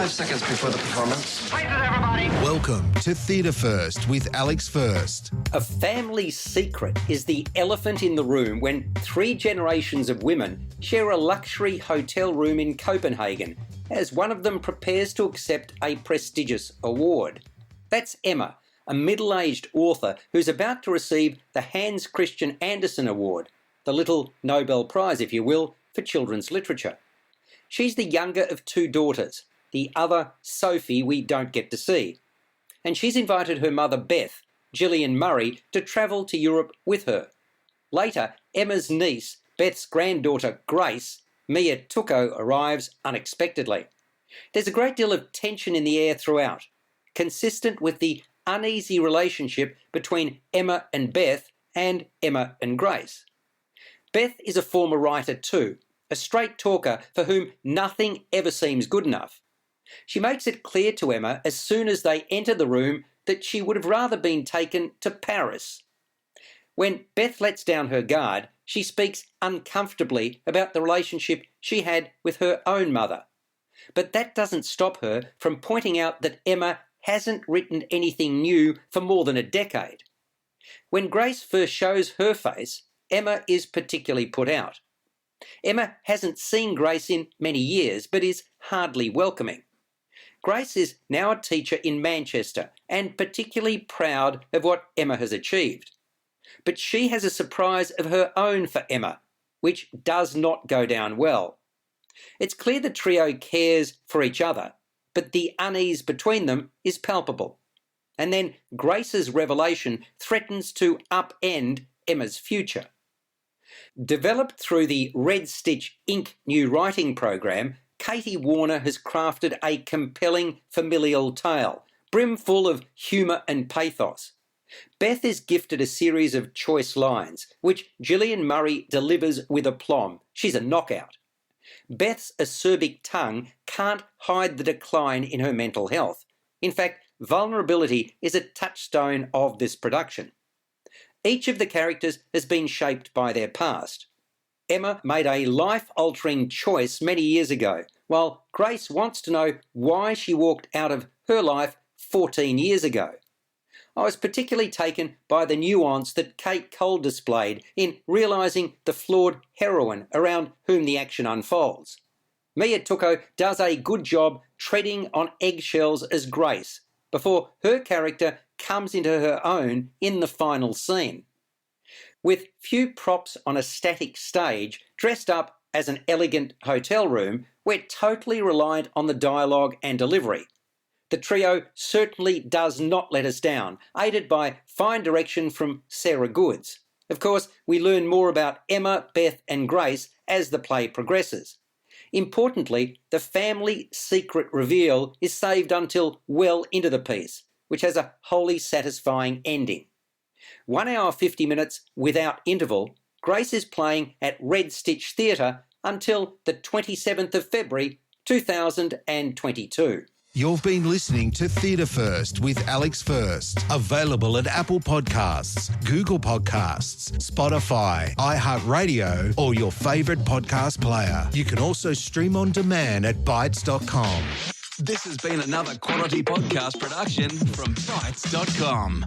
5 seconds before the performance. Places, everybody. Welcome to Theatre First with Alex First. A family secret is the elephant in the room when 3 generations of women share a luxury hotel room in Copenhagen as one of them prepares to accept a prestigious award. That's Emma, a middle-aged author who's about to receive the Hans Christian Andersen Award, the Little Nobel Prize, if you will, for children's literature. She's the younger of 2 daughters, the other, Sophie, we don't get to see. And she's invited her mother, Beth, Gillian Murray, to travel to Europe with her. Later, Emma's niece, Beth's granddaughter, Grace, Mia Tucko, arrives unexpectedly. There's a great deal of tension in the air throughout, consistent with the uneasy relationship between Emma and Beth and Emma and Grace. Beth is a former writer too, a straight talker for whom nothing ever seems good enough. She makes it clear to Emma as soon as they enter the room that she would have rather been taken to Paris. When Beth lets down her guard, she speaks uncomfortably about the relationship she had with her own mother. But that doesn't stop her from pointing out that Emma hasn't written anything new for more than a decade. When Grace first shows her face, Emma is particularly put out. Emma hasn't seen Grace in many years, but is hardly welcoming. Grace is now a teacher in Manchester and particularly proud of what Emma has achieved. But she has a surprise of her own for Emma, which does not go down well. It's clear the trio cares for each other, but the unease between them is palpable. And then Grace's revelation threatens to upend Emma's future. Developed through the Red Stitch Inc. new writing program, Katie Warner has crafted a compelling familial tale, brimful of humour and pathos. Beth is gifted a series of choice lines, which Gillian Murray delivers with aplomb. She's a knockout. Beth's acerbic tongue can't hide the decline in her mental health. In fact, vulnerability is a touchstone of this production. Each of the characters has been shaped by their past. Emma made a life-altering choice many years ago, while Grace wants to know why she walked out of her life 14 years ago. I was particularly taken by the nuance that Kate Cole displayed in realising the flawed heroine around whom the action unfolds. Mia Tucko does a good job treading on eggshells as Grace, before her character comes into her own in the final scene. With few props on a static stage, dressed up as an elegant hotel room, we're totally reliant on the dialogue and delivery. The trio certainly does not let us down, aided by fine direction from Sarah Goods. Of course, we learn more about Emma, Beth and Grace as the play progresses. Importantly, the family secret reveal is saved until well into the piece, which has a wholly satisfying ending. 1 hour 50 minutes without interval, Grace is playing at Red Stitch Theatre until the 27th of February 2022. You've been listening to Theatre First with Alex First. Available at Apple Podcasts, Google Podcasts, Spotify, iHeartRadio, or your favourite podcast player. You can also stream on demand at Bytes.com. This has been another quality podcast production from Bytes.com.